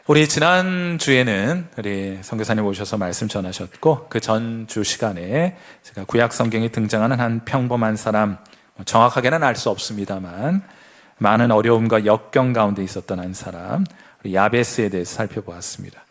우리 지난주에는 우리 선교사님 오셔서 말씀 전하셨고, 그 전주 시간에 제가 구약 성경에 등장하는 한 평범한 사람, 정확하게는 알 수 없습니다만 많은 어려움과 역경 가운데 있었던 한 사람, 우리 야베스에 대해서 살펴보았습니다.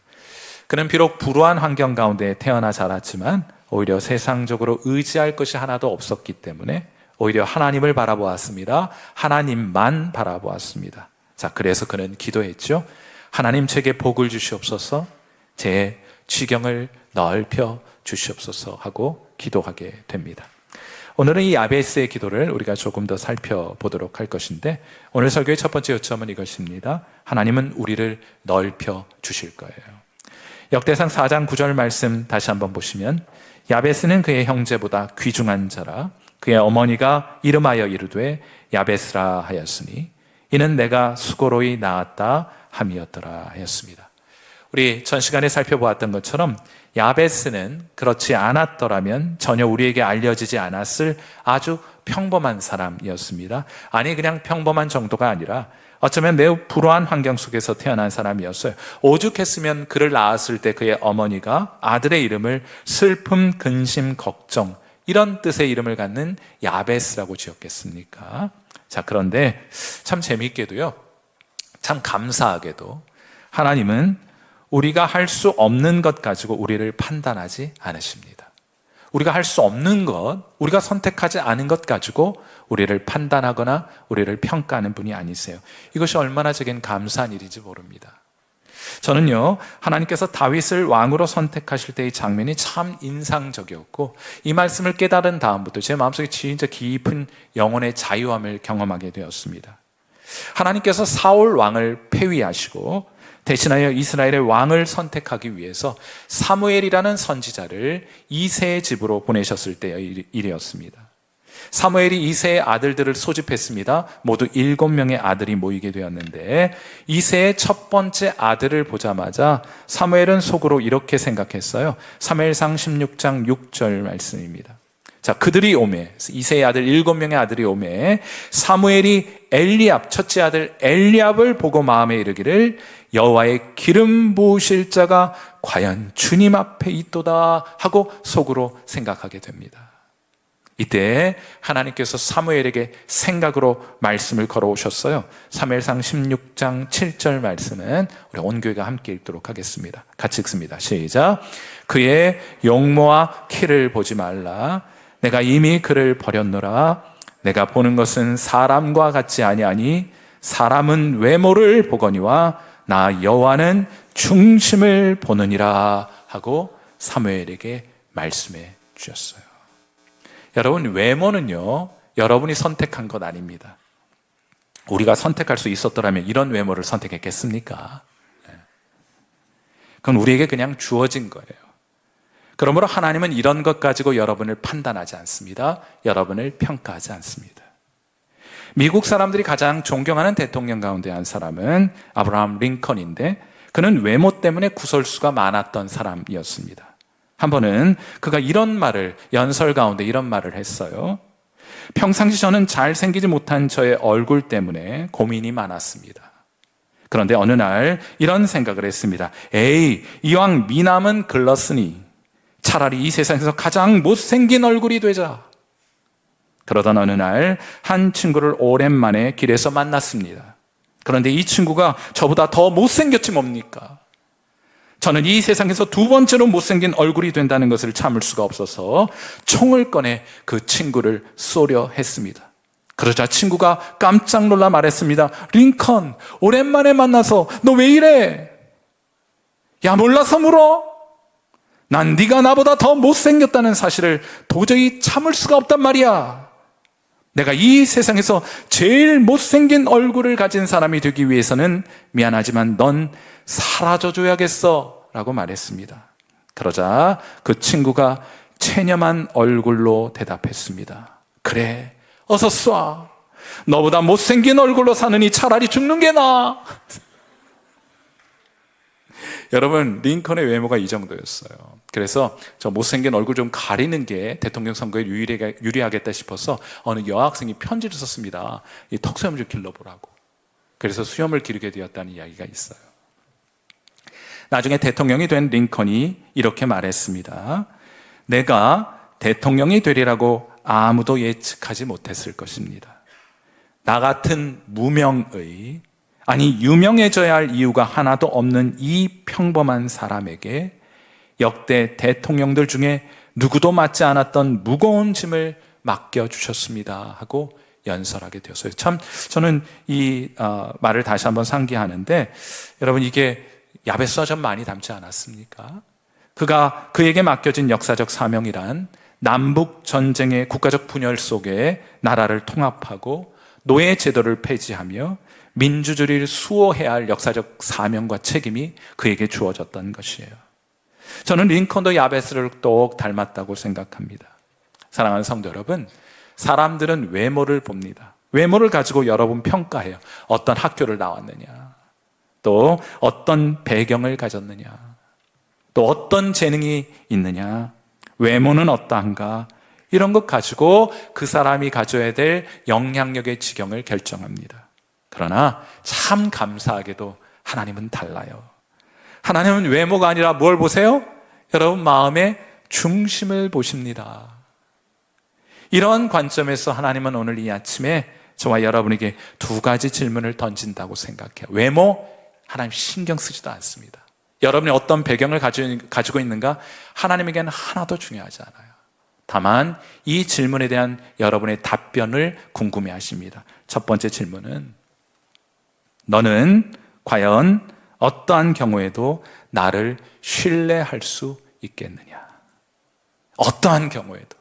그는 비록 불우한 환경 가운데 태어나 자랐지만 오히려 세상적으로 의지할 것이 하나도 없었기 때문에 오히려 하나님을 바라보았습니다. 하나님만 바라보았습니다. 자, 그래서 그는 기도했죠. 하나님 제게 복을 주시옵소서, 제 지경을 넓혀 주시옵소서 하고 기도하게 됩니다. 오늘은 이 야베스의 기도를 우리가 조금 더 살펴보도록 할 것인데, 오늘 설교의 첫 번째 요점은 이것입니다. 하나님은 우리를 넓혀 주실 거예요. 역대상 4장 9절 말씀 다시 한번 보시면, 야베스는 그의 형제보다 귀중한 자라 그의 어머니가 이름하여 이르되 야베스라 하였으니 이는 내가 수고로이 낳았다 함이었더라 하였습니다. 우리 전 시간에 살펴보았던 것처럼 야베스는 그렇지 않았더라면 전혀 우리에게 알려지지 않았을 아주 평범한 사람이었습니다. 아니, 그냥 평범한 정도가 아니라 어쩌면 매우 불우한 환경 속에서 태어난 사람이었어요. 오죽했으면 그를 낳았을 때 그의 어머니가 아들의 이름을 슬픔, 근심, 걱정, 이런 뜻의 이름을 갖는 야베스라고 지었겠습니까? 자, 그런데 참 재미있게도요, 참 감사하게도 하나님은 우리가 할 수 없는 것 가지고 우리를 판단하지 않으십니다. 우리가 할 수 없는 것, 우리가 선택하지 않은 것 가지고 우리를 판단하거나 우리를 평가하는 분이 아니세요. 이것이 얼마나 제겐 감사한 일인지 모릅니다. 저는요, 하나님께서 다윗을 왕으로 선택하실 때의 장면이 참 인상적이었고, 이 말씀을 깨달은 다음부터 제 마음속에 진짜 깊은 영혼의 자유함을 경험하게 되었습니다. 하나님께서 사울 왕을 폐위하시고 대신하여 이스라엘의 왕을 선택하기 위해서 사무엘이라는 선지자를 이새의 집으로 보내셨을 때의 일이었습니다. 사무엘이 이새의 아들들을 소집했습니다. 모두 7명의 아들이 모이게 되었는데, 이새의 첫 번째 아들을 보자마자 사무엘은 속으로 이렇게 생각했어요. 사무엘상 16장 6절 말씀입니다. 자, 그들이 오매, 이새의 아들 7명의 아들이 오매 사무엘이 엘리압, 첫째 아들 엘리압을 보고 마음에 이르기를 여호와의 기름 부으실 자가 과연 주님 앞에 있도다 하고 속으로 생각하게 됩니다. 이때 하나님께서 사무엘에게 생각으로 말씀을 걸어오셨어요. 사무엘상 16장 7절 말씀은 우리 온 교회가 함께 읽도록 하겠습니다. 같이 읽습니다. 시작. 그의 용모와 키를 보지 말라. 내가 이미 그를 버렸노라. 내가 보는 것은 사람과 같지 아니하니 사람은 외모를 보거니와 나 여호와는 중심을 보느니라 하고 사무엘에게 말씀해 주셨어요. 여러분, 외모는요, 여러분이 선택한 것 아닙니다. 우리가 선택할 수 있었더라면 이런 외모를 선택했겠습니까? 그건 우리에게 그냥 주어진 거예요. 그러므로 하나님은 이런 것 가지고 여러분을 판단하지 않습니다. 여러분을 평가하지 않습니다. 미국 사람들이 가장 존경하는 대통령 가운데 한 사람은 아브라함 링컨인데, 그는 외모 때문에 구설수가 많았던 사람이었습니다. 한 번은 그가 이런 말을, 연설 가운데 이런 말을 했어요. 평상시 저는 잘생기지 못한 저의 얼굴 때문에 고민이 많았습니다. 그런데 어느 날 이런 생각을 했습니다. 에이, 이왕 미남은 글렀으니 차라리 이 세상에서 가장 못생긴 얼굴이 되자. 그러던 어느 날 한 친구를 오랜만에 길에서 만났습니다. 그런데 이 친구가 저보다 더 못생겼지 뭡니까? 저는 이 세상에서 두 번째로 못생긴 얼굴이 된다는 것을 참을 수가 없어서 총을 꺼내 그 친구를 쏘려 했습니다. 그러자 친구가 깜짝 놀라 말했습니다. 링컨, 오랜만에 만나서 너 왜 이래? 야, 몰라서 물어? 난 네가 나보다 더 못생겼다는 사실을 도저히 참을 수가 없단 말이야. 내가 이 세상에서 제일 못생긴 얼굴을 가진 사람이 되기 위해서는 미안하지만 넌 사라져줘야겠어 라고 말했습니다. 그러자 그 친구가 체념한 얼굴로 대답했습니다. 그래, 어서 쏴. 너보다 못생긴 얼굴로 사느니 차라리 죽는 게 나아. 여러분, 링컨의 외모가 이 정도였어요. 그래서 저 못생긴 얼굴 좀 가리는 게 대통령 선거에 유리하겠다 싶어서 어느 여학생이 편지를 썼습니다. 이 턱수염 좀 길러보라고. 그래서 수염을 기르게 되었다는 이야기가 있어요. 나중에 대통령이 된 링컨이 이렇게 말했습니다. 내가 대통령이 되리라고 아무도 예측하지 못했을 것입니다. 나 같은 무명의, 아니 유명해져야 할 이유가 하나도 없는 이 평범한 사람에게 역대 대통령들 중에 누구도 맡지 않았던 무거운 짐을 맡겨주셨습니다 하고 연설하게 되었어요. 참 저는 이 말을 다시 한번 상기하는데, 여러분 이게 야베스와 좀 많이 닮지 않았습니까? 그에게 맡겨진 역사적 사명이란 남북 전쟁의 국가적 분열 속에 나라를 통합하고 노예 제도를 폐지하며 민주주의를 수호해야 할 역사적 사명과 책임이 그에게 주어졌던 것이에요. 저는 링컨도 야베스를 똑 닮았다고 생각합니다. 사랑하는 성도 여러분, 사람들은 외모를 봅니다. 외모를 가지고 여러분 평가해요. 어떤 학교를 나왔느냐, 또 어떤 배경을 가졌느냐, 또 어떤 재능이 있느냐, 외모는 어떠한가, 이런 것 가지고 그 사람이 가져야 될 영향력의 지경을 결정합니다. 그러나 참 감사하게도 하나님은 달라요. 하나님은 외모가 아니라 뭘 보세요? 여러분 마음의 중심을 보십니다. 이런 관점에서 하나님은 오늘 이 아침에 저와 여러분에게 두 가지 질문을 던진다고 생각해요. 외모, 하나님 신경 쓰지도 않습니다. 여러분이 어떤 배경을 가지고 있는가, 하나님에게는 하나도 중요하지 않아요. 다만 이 질문에 대한 여러분의 답변을 궁금해 하십니다. 첫 번째 질문은, 너는 과연 어떠한 경우에도 나를 신뢰할 수 있겠느냐? 어떠한 경우에도.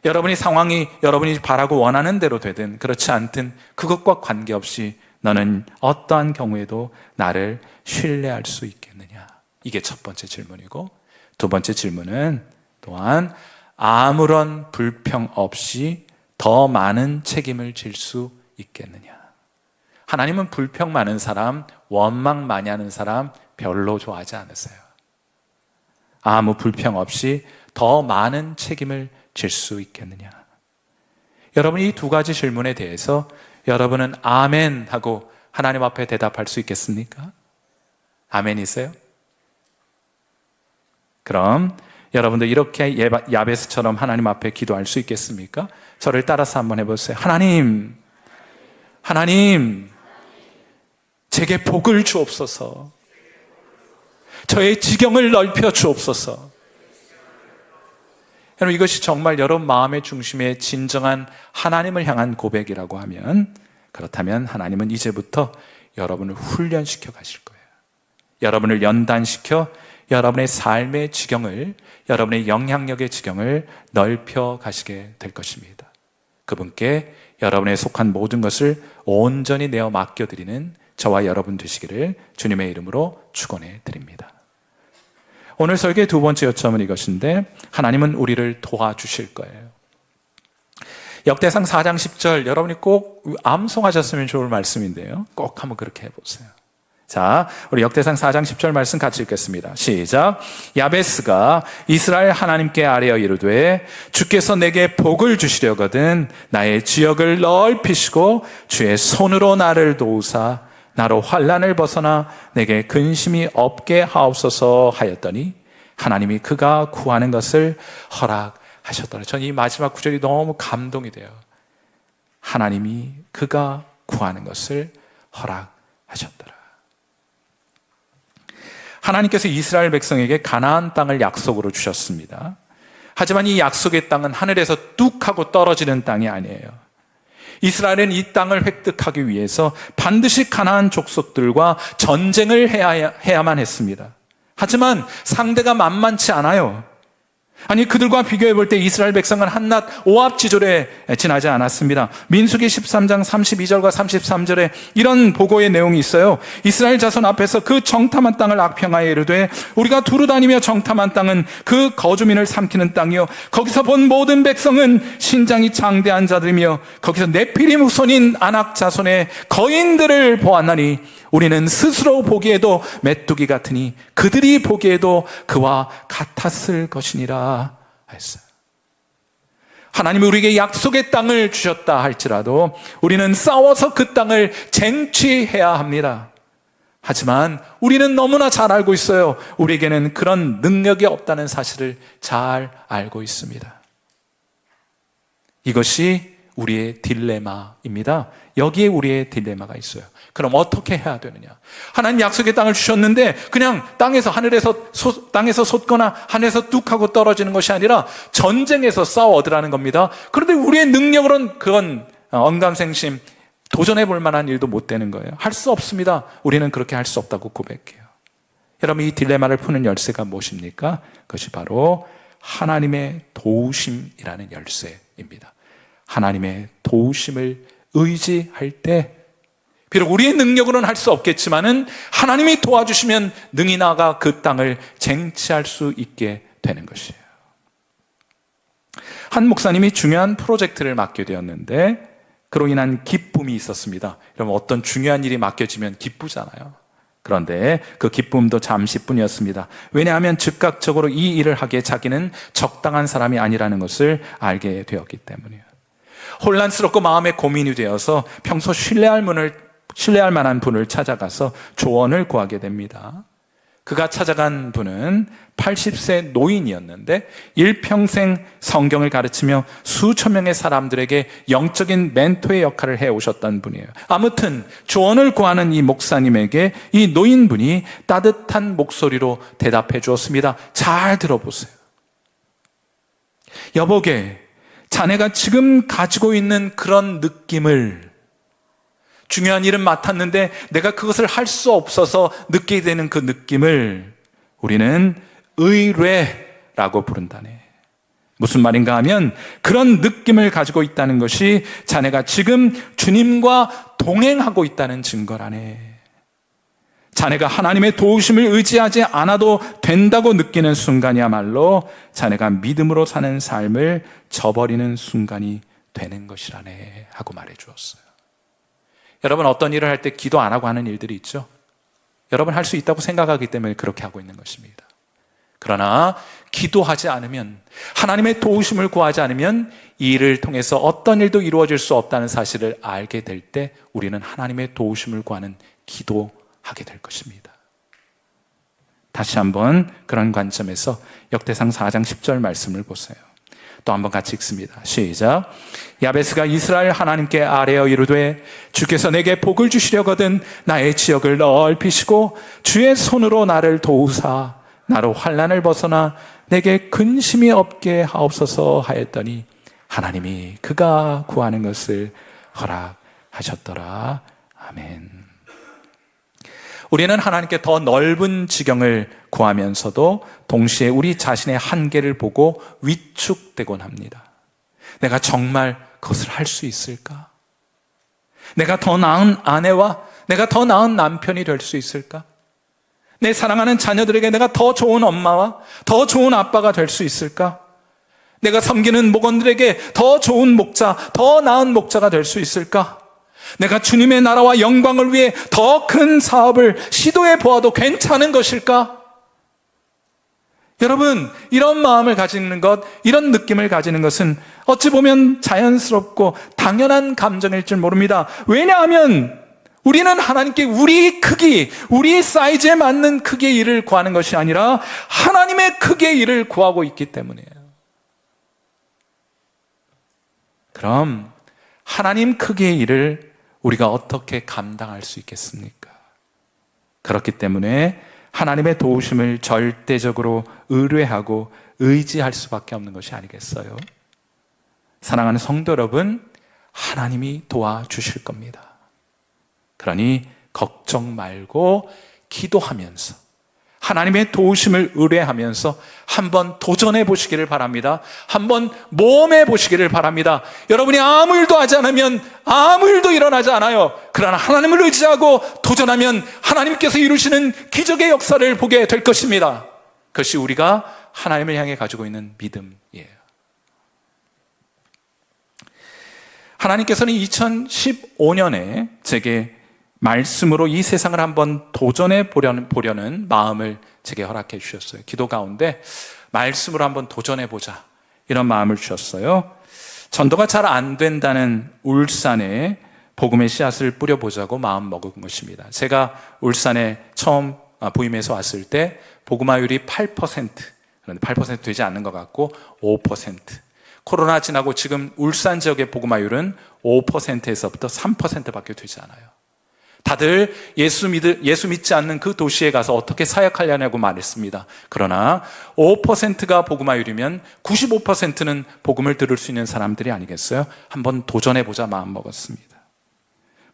여러분이 상황이 여러분이 바라고 원하는 대로 되든 그렇지 않든 그것과 관계없이 너는 어떠한 경우에도 나를 신뢰할 수 있겠느냐? 이게 첫 번째 질문이고, 두 번째 질문은 또한 아무런 불평 없이 더 많은 책임을 질 수 있겠느냐? 하나님은 불평 많은 사람, 원망 많이 하는 사람 별로 좋아하지 않으세요. 아무 불평 없이 더 많은 책임을 질 수 있겠느냐? 여러분 이 두 가지 질문에 대해서 여러분은 아멘 하고 하나님 앞에 대답할 수 있겠습니까? 아멘이세요? 그럼 여러분들 이렇게 야베스처럼 하나님 앞에 기도할 수 있겠습니까? 저를 따라서 한번 해보세요. 하나님, 제게 복을 주옵소서. 저의 지경을 넓혀 주옵소서. 여러분 이것이 정말 여러분 마음의 중심에 진정한 하나님을 향한 고백이라고 하면, 그렇다면 하나님은 이제부터 여러분을 훈련시켜 가실 거예요. 여러분을 연단시켜 여러분의 삶의 지경을, 여러분의 영향력의 지경을 넓혀 가시게 될 것입니다. 그분께 여러분에 속한 모든 것을 온전히 내어 맡겨드리는 저와 여러분 되시기를 주님의 이름으로 축원해 드립니다. 오늘 설교의 두 번째 요점은 이것인데, 하나님은 우리를 도와주실 거예요. 역대상 4장 10절, 여러분이 꼭 암송하셨으면 좋을 말씀인데요, 꼭 한번 그렇게 해보세요. 자, 우리 역대상 4장 10절 말씀 같이 읽겠습니다. 시작. 야베스가 이스라엘 하나님께 아뢰어 이르되, 주께서 내게 복을 주시려거든 나의 지역을 넓히시고 주의 손으로 나를 도우사 나로 환난을 벗어나 내게 근심이 없게 하옵소서 하였더니 하나님이 그가 구하는 것을 허락하셨더라. 저는 이 마지막 구절이 너무 감동이 돼요. 하나님이 그가 구하는 것을 허락하셨더라. 하나님께서 이스라엘 백성에게 가나안 땅을 약속으로 주셨습니다. 하지만 이 약속의 땅은 하늘에서 뚝 하고 떨어지는 땅이 아니에요. 이스라엘은 이 땅을 획득하기 위해서 반드시 가나안 족속들과 전쟁을 해야만 했습니다. 하지만 상대가 만만치 않아요. 아니 그들과 비교해 볼 때 이스라엘 백성은 한낱 오합지졸에 지나지 않았습니다. 민수기 13장 32절과 33절에 이런 보고의 내용이 있어요. 이스라엘 자손 앞에서 그 정탐한 땅을 악평하여 이르되 우리가 두루 다니며 정탐한 땅은 그 거주민을 삼키는 땅이요 거기서 본 모든 백성은 신장이 장대한 자들이며 거기서 네피림 후손인 아낙 자손의 거인들을 보았나니 우리는 스스로 보기에도 메뚜기 같으니 그들이 보기에도 그와 같았을 것이니라 했어요. 하나님이 우리에게 약속의 땅을 주셨다 할지라도 우리는 싸워서 그 땅을 쟁취해야 합니다. 하지만 우리는 너무나 잘 알고 있어요. 우리에게는 그런 능력이 없다는 사실을 잘 알고 있습니다. 이것이 우리의 딜레마입니다. 여기에 우리의 딜레마가 있어요. 그럼 어떻게 해야 되느냐? 하나님 약속의 땅을 주셨는데 그냥 땅에서 솟거나 하늘에서 뚝 하고 떨어지는 것이 아니라 전쟁에서 싸워 얻으라는 겁니다. 그런데 우리의 능력으로는 그건 언감생심 도전해 볼 만한 일도 못 되는 거예요. 할 수 없습니다. 우리는 그렇게 할 수 없다고 고백해요. 여러분, 이 딜레마를 푸는 열쇠가 무엇입니까? 그것이 바로 하나님의 도우심이라는 열쇠입니다. 하나님의 도우심을 의지할 때 비록 우리의 능력으로는 할 수 없겠지만은 하나님이 도와주시면 능히 나아가 그 땅을 쟁취할 수 있게 되는 것이에요. 한 목사님이 중요한 프로젝트를 맡게 되었는데 그로 인한 기쁨이 있었습니다. 여러분, 어떤 중요한 일이 맡겨지면 기쁘잖아요. 그런데 그 기쁨도 잠시뿐이었습니다. 왜냐하면 즉각적으로 이 일을 하기에 자기는 적당한 사람이 아니라는 것을 알게 되었기 때문이에요. 혼란스럽고 마음에 고민이 되어서 평소 신뢰할 만한 분을 찾아가서 조언을 구하게 됩니다. 그가 찾아간 분은 80세 노인이었는데 일평생 성경을 가르치며 수천 명의 사람들에게 영적인 멘토의 역할을 해오셨던 분이에요. 아무튼 조언을 구하는 이 목사님에게 이 노인분이 따뜻한 목소리로 대답해 주었습니다. 잘 들어보세요. 여보게, 자네가 지금 가지고 있는 그런 느낌을, 중요한 일은 맡았는데 내가 그것을 할 수 없어서 느끼게 되는 그 느낌을 우리는 의뢰라고 부른다네. 무슨 말인가 하면 그런 느낌을 가지고 있다는 것이 자네가 지금 주님과 동행하고 있다는 증거라네. 자네가 하나님의 도우심을 의지하지 않아도 된다고 느끼는 순간이야말로 자네가 믿음으로 사는 삶을 저버리는 순간이 되는 것이라네 하고 말해 주었어요. 여러분, 어떤 일을 할 때 기도 안 하고 하는 일들이 있죠? 여러분, 할 수 있다고 생각하기 때문에 그렇게 하고 있는 것입니다. 그러나 기도하지 않으면, 하나님의 도우심을 구하지 않으면 이 일을 통해서 어떤 일도 이루어질 수 없다는 사실을 알게 될 때 우리는 하나님의 도우심을 구하는 기도하게 될 것입니다. 다시 한번 그런 관점에서 역대상 4장 10절 말씀을 보세요. 또 한번 같이 읽습니다. 시작. 야베스가 이스라엘 하나님께 아뢰어 이르되 주께서 내게 복을 주시려거든 나의 지역을 넓히시고 주의 손으로 나를 도우사 나로 환난을 벗어나 내게 근심이 없게 하옵소서 하였더니 하나님이 그가 구하는 것을 허락하셨더라. 아멘. 우리는 하나님께 더 넓은 지경을 구하면서도 동시에 우리 자신의 한계를 보고 위축되곤 합니다. 내가 정말 그것을 할 수 있을까? 내가 더 나은 아내와 내가 더 나은 남편이 될 수 있을까? 내 사랑하는 자녀들에게 내가 더 좋은 엄마와 더 좋은 아빠가 될 수 있을까? 내가 섬기는 목원들에게 더 좋은 목자, 더 나은 목자가 될 수 있을까? 내가 주님의 나라와 영광을 위해 더 큰 사업을 시도해 보아도 괜찮은 것일까? 여러분, 이런 마음을 가지는 것, 이런 느낌을 가지는 것은 어찌 보면 자연스럽고 당연한 감정일 줄 모릅니다. 왜냐하면 우리는 하나님께 우리 크기, 우리 사이즈에 맞는 크기의 일을 구하는 것이 아니라 하나님의 크기의 일을 구하고 있기 때문이에요. 그럼 하나님 크기의 일을 우리가 어떻게 감당할 수 있겠습니까? 그렇기 때문에 하나님의 도우심을 절대적으로 의뢰하고 의지할 수밖에 없는 것이 아니겠어요? 사랑하는 성도 여러분, 하나님이 도와주실 겁니다. 그러니 걱정 말고 기도하면서 하나님의 도우심을 의뢰하면서 한번 도전해 보시기를 바랍니다. 한번 모험해 보시기를 바랍니다. 여러분이 아무 일도 하지 않으면 아무 일도 일어나지 않아요. 그러나 하나님을 의지하고 도전하면 하나님께서 이루시는 기적의 역사를 보게 될 것입니다. 그것이 우리가 하나님을 향해 가지고 있는 믿음이에요. 하나님께서는 2015년에 제게 말씀으로 이 세상을 한번 도전해 보려는 마음을 제게 허락해 주셨어요. 기도 가운데 말씀으로 한번 도전해 보자, 이런 마음을 주셨어요. 전도가 잘 안 된다는 울산에 복음의 씨앗을 뿌려보자고 마음 먹은 것입니다. 제가 울산에 처음 부임해서 왔을 때 복음화율이 8%, 그런데 8% 되지 않는 것 같고 5%. 코로나 지나고 지금 울산 지역의 복음화율은 5%에서부터 3%밖에 되지 않아요. 다들 예수 믿지 않는 그 도시에 가서 어떻게 사역하려냐고 말했습니다. 그러나 5%가 복음화율이면 95%는 복음을 들을 수 있는 사람들이 아니겠어요? 한번 도전해보자 마음 먹었습니다.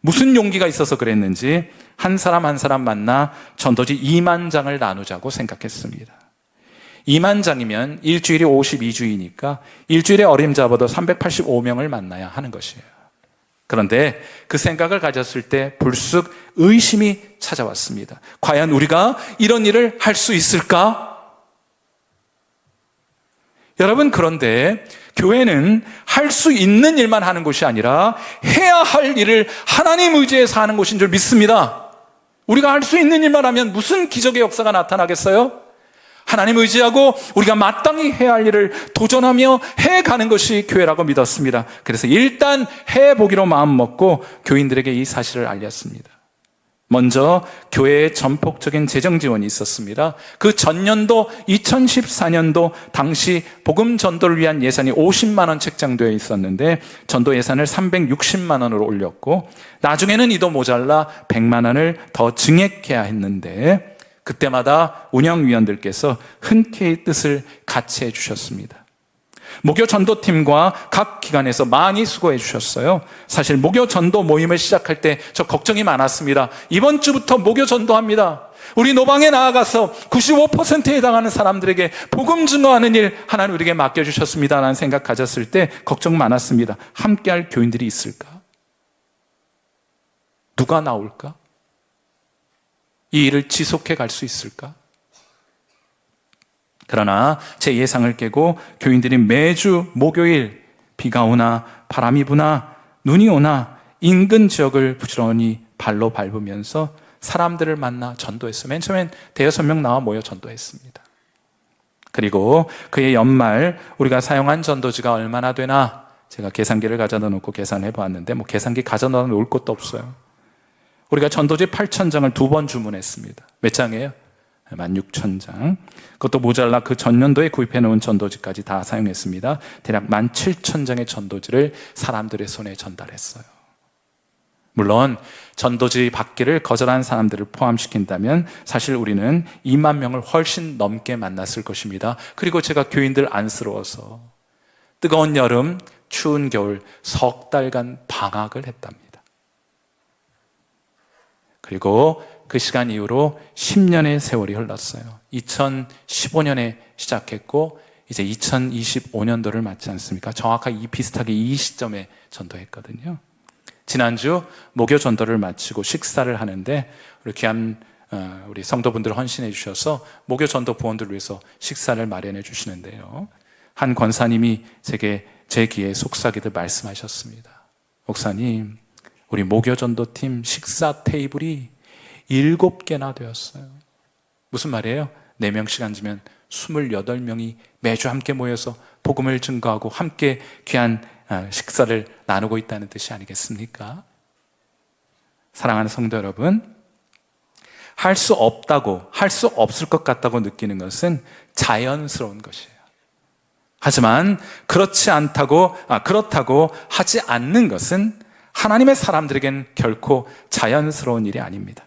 무슨 용기가 있어서 그랬는지 한 사람 한 사람 만나 전도지 2만 장을 나누자고 생각했습니다. 2만 장이면 일주일이 52주이니까 일주일에 어림잡아도 385명을 만나야 하는 것이에요. 그런데 그 생각을 가졌을 때 불쑥 의심이 찾아왔습니다. 과연 우리가 이런 일을 할 수 있을까? 여러분, 그런데 교회는 할 수 있는 일만 하는 곳이 아니라 해야 할 일을 하나님 의지해서 하는 곳인 줄 믿습니다. 우리가 할 수 있는 일만 하면 무슨 기적의 역사가 나타나겠어요? 하나님 의지하고 우리가 마땅히 해야 할 일을 도전하며 해가는 것이 교회라고 믿었습니다. 그래서 일단 해보기로 마음먹고 교인들에게 이 사실을 알렸습니다. 먼저 교회에 전폭적인 재정 지원이 있었습니다. 그 전년도 2014년도 당시 복음 전도를 위한 예산이 50만 원 책정되어 있었는데 전도 예산을 360만 원으로 올렸고 나중에는 이도 모자라 100만 원을 더 증액해야 했는데 그때마다 운영위원들께서 흔쾌히 뜻을 같이 해주셨습니다. 목요 전도팀과 각 기관에서 많이 수고해 주셨어요. 사실 목요 전도 모임을 시작할 때 저 걱정이 많았습니다. 이번 주부터 목요 전도합니다. 우리 노방에 나아가서 95%에 해당하는 사람들에게 복음 증거하는 일 하나님 우리에게 맡겨주셨습니다 라는 생각 가졌을 때 걱정 많았습니다. 함께할 교인들이 있을까? 누가 나올까? 이 일을 지속해 갈 수 있을까? 그러나 제 예상을 깨고 교인들이 매주 목요일 비가 오나 바람이 부나 눈이 오나 인근 지역을 부지런히 발로 밟으면서 사람들을 만나 전도했어요. 맨 처음엔 5-6명 나와 모여 전도했습니다. 그리고 그해 연말 우리가 사용한 전도지가 얼마나 되나 제가 계산기를 가져다 놓고 계산해 보았는데 계산기 가져다 놓을 것도 없어요. 우리가 전도지 8,000장을 2번 주문했습니다. 몇 장이에요? 16,000장. 그것도 모자라 그 전년도에 구입해 놓은 전도지까지 다 사용했습니다. 대략 17,000장의 전도지를 사람들의 손에 전달했어요. 물론 전도지 받기를 거절한 사람들을 포함시킨다면 사실 우리는 2만 명을 훨씬 넘게 만났을 것입니다. 그리고 제가 교인들 안쓰러워서 뜨거운 여름, 추운 겨울 석 달간 방학을 했답니다. 그리고 그 시간 이후로 10년의 세월이 흘렀어요. 2015년에 시작했고 이제 2025년도를 맞지 않습니까? 정확하게 비슷하게 이 시점에 전도했거든요. 지난주 목요 전도를 마치고 식사를 하는데 우리 귀한 우리 성도분들 헌신해 주셔서 목요 전도 부원들을 위해서 식사를 마련해 주시는데요. 한 권사님이 제게 제 귀에 속삭이듯 말씀하셨습니다. 목사님, 우리 목요 전도팀 식사 테이블이 7개나 되었어요. 무슨 말이에요? 4명씩 앉으면 28명이 매주 함께 모여서 복음을 증거하고 함께 귀한 식사를 나누고 있다는 뜻이 아니겠습니까? 사랑하는 성도 여러분, 할 수 없다고, 할 수 없을 것 같다고 느끼는 것은 자연스러운 것이에요. 하지만 그렇다고 하지 않는 것은 하나님의 사람들에겐 결코 자연스러운 일이 아닙니다.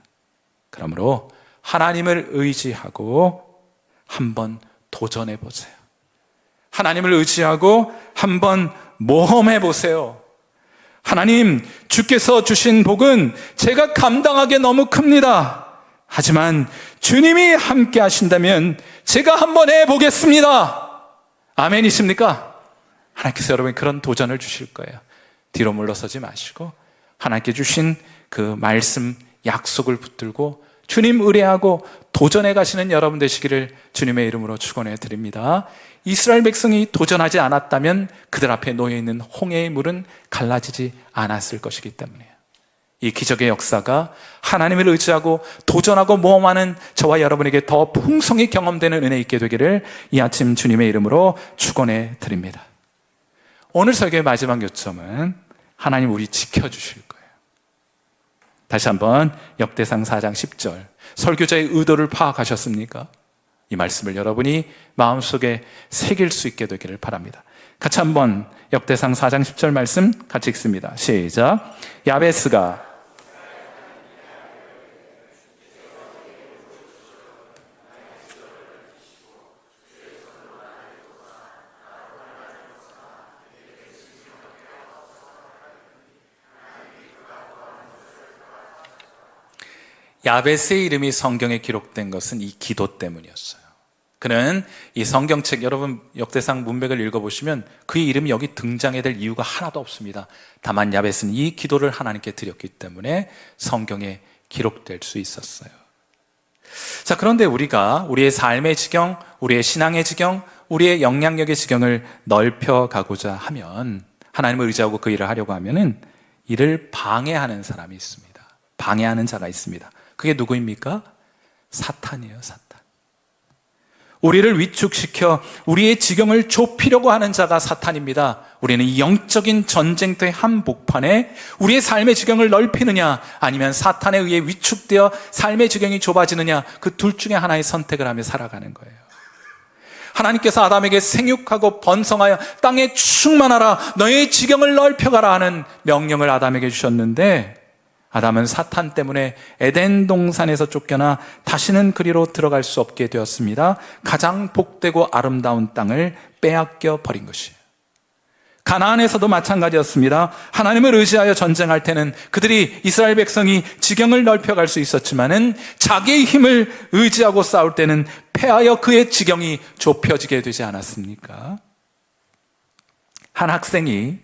그러므로 하나님을 의지하고 한번 도전해 보세요. 하나님을 의지하고 한번 모험해 보세요. 하나님, 주께서 주신 복은 제가 감당하기에 너무 큽니다. 하지만 주님이 함께 하신다면 제가 한번 해보겠습니다. 아멘이십니까? 하나님께서 여러분이 그런 도전을 주실 거예요. 뒤로 물러서지 마시고 하나님께 주신 그 말씀, 약속을 붙들고 주님 의뢰하고 도전해 가시는 여러분 되시기를 주님의 이름으로 축원해 드립니다. 이스라엘 백성이 도전하지 않았다면 그들 앞에 놓여 있는 홍해의 물은 갈라지지 않았을 것이기 때문이에요. 이 기적의 역사가 하나님을 의지하고 도전하고 모험하는 저와 여러분에게 더 풍성히 경험되는 은혜 있게 되기를 이 아침 주님의 이름으로 축원해 드립니다. 오늘 설교의 마지막 요점은 하나님 우리 지켜주실 거예요. 다시 한번 역대상 4장 10절 설교자의 의도를 파악하셨습니까? 이 말씀을 여러분이 마음속에 새길 수 있게 되기를 바랍니다. 같이 한번 역대상 4장 10절 말씀 같이 읽습니다. 시작. 야베스가 야베스의 이름이 성경에 기록된 것은 이 기도 때문이었어요. 그는 이 성경책, 여러분 역대상 문맥을 읽어보시면 그의 이름이 여기 등장해야 될 이유가 하나도 없습니다. 다만 야베스는 이 기도를 하나님께 드렸기 때문에 성경에 기록될 수 있었어요. 자, 그런데 우리가 우리의 삶의 지경, 우리의 신앙의 지경, 우리의 영향력의 지경을 넓혀가고자 하면, 하나님을 의지하고 그 일을 하려고 하면은 이를 방해하는 사람이 있습니다. 방해하는 자가 있습니다. 그게 누구입니까? 사탄이에요, 사탄. 우리를 위축시켜 우리의 지경을 좁히려고 하는 자가 사탄입니다. 우리는 이 영적인 전쟁터의 한복판에 우리의 삶의 지경을 넓히느냐, 아니면 사탄에 의해 위축되어 삶의 지경이 좁아지느냐, 그 둘 중에 하나의 선택을 하며 살아가는 거예요. 하나님께서 아담에게 생육하고 번성하여 땅에 충만하라, 너의 지경을 넓혀가라 하는 명령을 아담에게 주셨는데, 아담은 사탄 때문에 에덴 동산에서 쫓겨나 다시는 그리로 들어갈 수 없게 되었습니다. 가장 복되고 아름다운 땅을 빼앗겨 버린 것이에요. 가나안에서도 마찬가지였습니다. 하나님을 의지하여 전쟁할 때는 그들이, 이스라엘 백성이 지경을 넓혀갈 수 있었지만은 자기의 힘을 의지하고 싸울 때는 패하여 그의 지경이 좁혀지게 되지 않았습니까? 한 학생이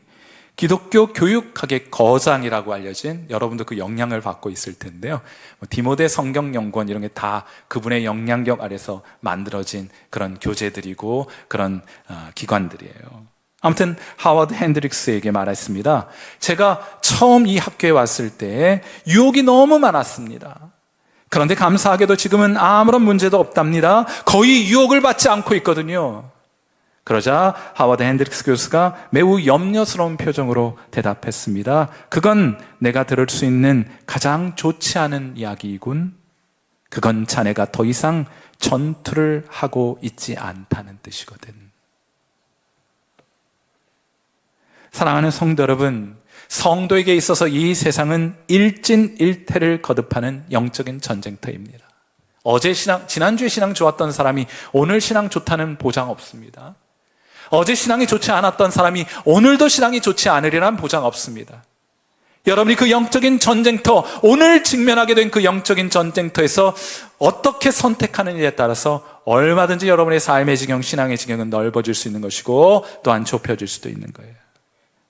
기독교 교육학의 거장이라고 알려진, 여러분도 그 영향을 받고 있을 텐데요, 디모데 성경연구원 이런 게 다 그분의 영향력 아래서 만들어진 그런 교재들이고 그런 기관들이에요. 아무튼 하워드 핸드릭스에게 말했습니다. 제가 처음 이 학교에 왔을 때 유혹이 너무 많았습니다. 그런데 감사하게도 지금은 아무런 문제도 없답니다. 거의 유혹을 받지 않고 있거든요. 그러자 하워드 핸드릭스 교수가 매우 염려스러운 표정으로 대답했습니다. 그건 내가 들을 수 있는 가장 좋지 않은 이야기이군. 그건 자네가 더 이상 전투를 하고 있지 않다는 뜻이거든. 사랑하는 성도 여러분, 성도에게 있어서 이 세상은 일진일퇴를 거듭하는 영적인 전쟁터입니다. 지난주에 신앙 좋았던 사람이 오늘 신앙 좋다는 보장 없습니다. 어제 신앙이 좋지 않았던 사람이 오늘도 신앙이 좋지 않으리란 보장 없습니다. 여러분이 그 영적인 전쟁터, 오늘 직면하게 된 그 영적인 전쟁터에서 어떻게 선택하느냐에 따라서 얼마든지 여러분의 삶의 지경, 신앙의 지경은 넓어질 수 있는 것이고 또한 좁혀질 수도 있는 거예요.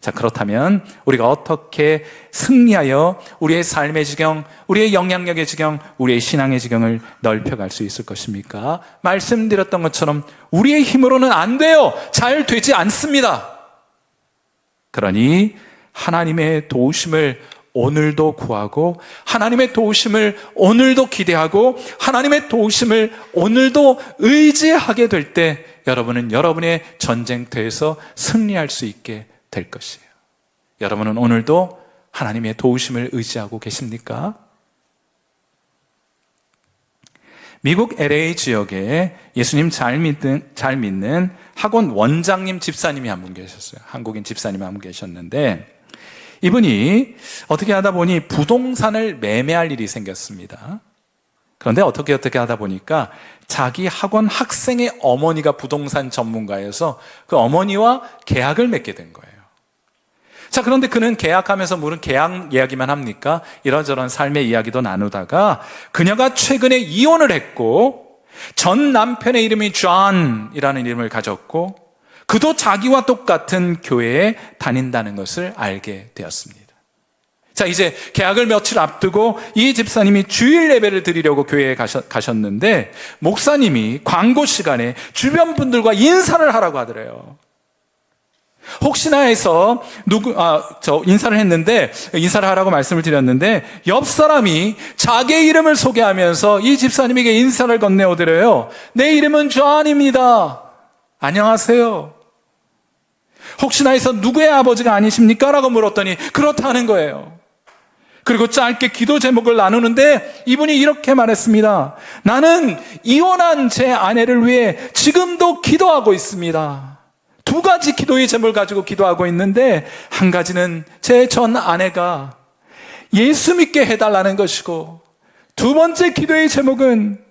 자, 그렇다면 우리가 어떻게 승리하여 우리의 삶의 지경, 우리의 영향력의 지경, 우리의 신앙의 지경을 넓혀갈 수 있을 것입니까? 말씀드렸던 것처럼 우리의 힘으로는 안 돼요. 잘 되지 않습니다. 그러니 하나님의 도우심을 오늘도 구하고, 하나님의 도우심을 오늘도 기대하고, 하나님의 도우심을 오늘도 의지하게 될 때 여러분은 여러분의 전쟁터에서 승리할 수 있게 될 것이에요. 여러분은 오늘도 하나님의 도우심을 의지하고 계십니까? 미국 LA 지역에 예수님 잘 믿는 학원 원장님 집사님이 한 분 계셨어요. 한국인 집사님이 한 분 계셨는데, 이분이 어떻게 하다 보니 부동산을 매매할 일이 생겼습니다. 그런데 어떻게 하다 보니까 자기 학원 학생의 어머니가 부동산 전문가여서 그 어머니와 계약을 맺게 된 거예요. 자, 그런데 그는 계약하면서 무슨 계약 이야기만 합니까? 이런저런 삶의 이야기도 나누다가 그녀가 최근에 이혼을 했고 전 남편의 이름이 존이라는 이름을 가졌고 그도 자기와 똑같은 교회에 다닌다는 것을 알게 되었습니다. 자, 이제 계약을 며칠 앞두고 이 집사님이 주일 예배를 드리려고 교회에 가셨는데 목사님이 광고 시간에 주변 분들과 인사를 하라고 하더래요. 혹시나 해서 인사를 했는데, 인사를 하라고 말씀을 드렸는데 옆 사람이 자기의 이름을 소개하면서 이 집사님에게 인사를 건네오더래요. 내 이름은 존입니다. 안녕하세요. 혹시나 해서 누구의 아버지가 아니십니까? 라고 물었더니 그렇다는 거예요. 그리고 짧게 기도 제목을 나누는데 이분이 이렇게 말했습니다. 나는 이혼한 제 아내를 위해 지금도 기도하고 있습니다. 두 가지 기도의 제목을 가지고 기도하고 있는데, 한 가지는 제 전 아내가 예수 믿게 해달라는 것이고, 두 번째 기도의 제목은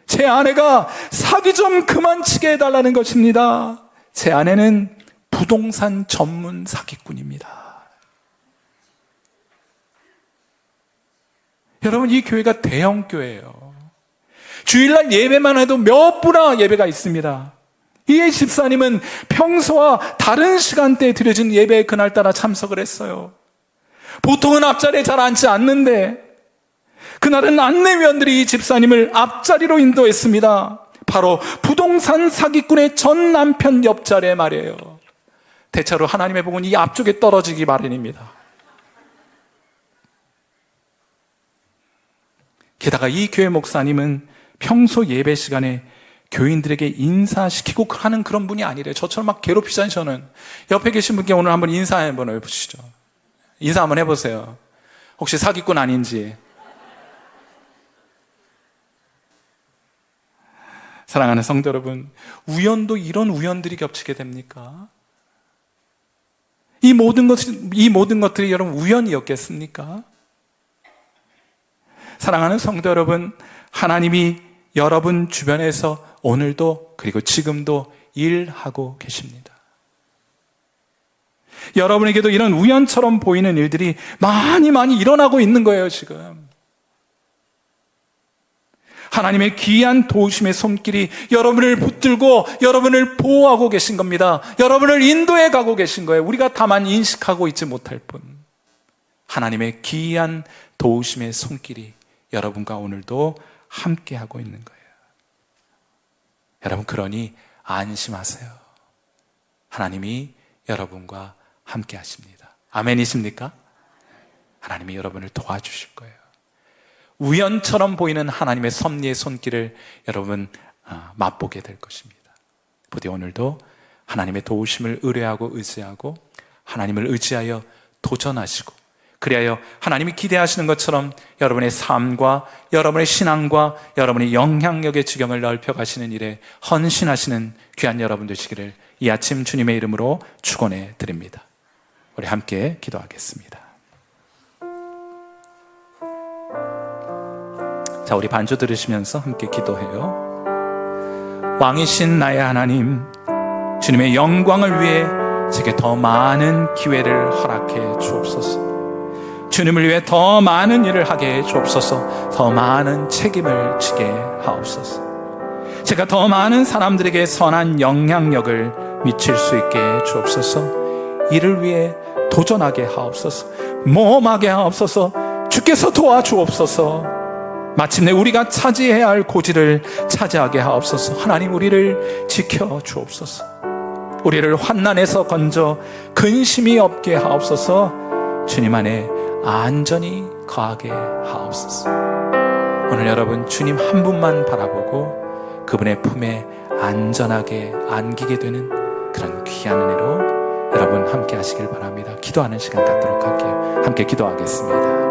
제 아내가 사기 좀 그만 치게 해달라는 것입니다. 제 아내는 부동산 전문 사기꾼입니다. 여러분, 이 교회가 대형 교회예요. 주일날 예배만 해도 몇 부나 예배가 있습니다. 이 집사님은 평소와 다른 시간대에 드려진 예배에 그날따라 참석을 했어요. 보통은 앞자리에 잘 앉지 않는데 그날은 안내위원들이 이 집사님을 앞자리로 인도했습니다. 바로 부동산 사기꾼의 전 남편 옆자리에 말이에요. 대체로 하나님의 복은 이 앞쪽에 떨어지기 마련입니다. 게다가 이 교회 목사님은 평소 예배 시간에 교인들에게 인사시키고 하는 그런 분이 아니래요. 저처럼 막 괴롭히지 않아요. 저는 옆에 계신 분께 오늘 한번 인사 한번 해보시죠. 인사 한번 해보세요. 혹시 사기꾼 아닌지. 사랑하는 성도 여러분, 우연도 이런 우연들이 겹치게 됩니까? 이 모든 것들이 여러분 우연이었겠습니까? 사랑하는 성도 여러분, 하나님이 여러분 주변에서 오늘도 그리고 지금도 일하고 계십니다. 여러분에게도 이런 우연처럼 보이는 일들이 많이 일어나고 있는 거예요, 지금. 하나님의 귀한 도우심의 손길이 여러분을 붙들고 여러분을 보호하고 계신 겁니다. 여러분을 인도해 가고 계신 거예요. 우리가 다만 인식하고 있지 못할 뿐. 하나님의 귀한 도우심의 손길이 여러분과 오늘도 함께하고 있는 거예요. 여러분, 그러니 안심하세요. 하나님이 여러분과 함께 하십니다. 아멘이십니까? 하나님이 여러분을 도와주실 거예요. 우연처럼 보이는 하나님의 섭리의 손길을 여러분 맛보게 될 것입니다. 부디 오늘도 하나님의 도우심을 의뢰하고 의지하고 하나님을 의지하여 도전하시고, 그리하여 하나님이 기대하시는 것처럼 여러분의 삶과 여러분의 신앙과 여러분의 영향력의 지경을 넓혀가시는 일에 헌신하시는 귀한 여러분 되시기를 이 아침 주님의 이름으로 축원해 드립니다. 우리 함께 기도하겠습니다. 자, 우리 반주 들으시면서 함께 기도해요. 왕이신 나의 하나님, 주님의 영광을 위해 제게 더 많은 기회를 허락해 주옵소서. 주님을 위해 더 많은 일을 하게 해 주옵소서. 더 많은 책임을 지게 하옵소서. 제가 더 많은 사람들에게 선한 영향력을 미칠 수 있게 해 주옵소서. 이를 위해 도전하게 하옵소서. 모험하게 하옵소서. 주께서 도와주옵소서. 마침내 우리가 차지해야 할 고지를 차지하게 하옵소서. 하나님, 우리를 지켜 주옵소서. 우리를 환난에서 건져 근심이 없게 하옵소서. 주님 안에 안전히 거하게 하옵소서. 오늘 여러분, 주님 한 분만 바라보고 그분의 품에 안전하게 안기게 되는 그런 귀한 은혜로 여러분 함께 하시길 바랍니다. 기도하는 시간 갖도록 할게요. 함께 기도하겠습니다.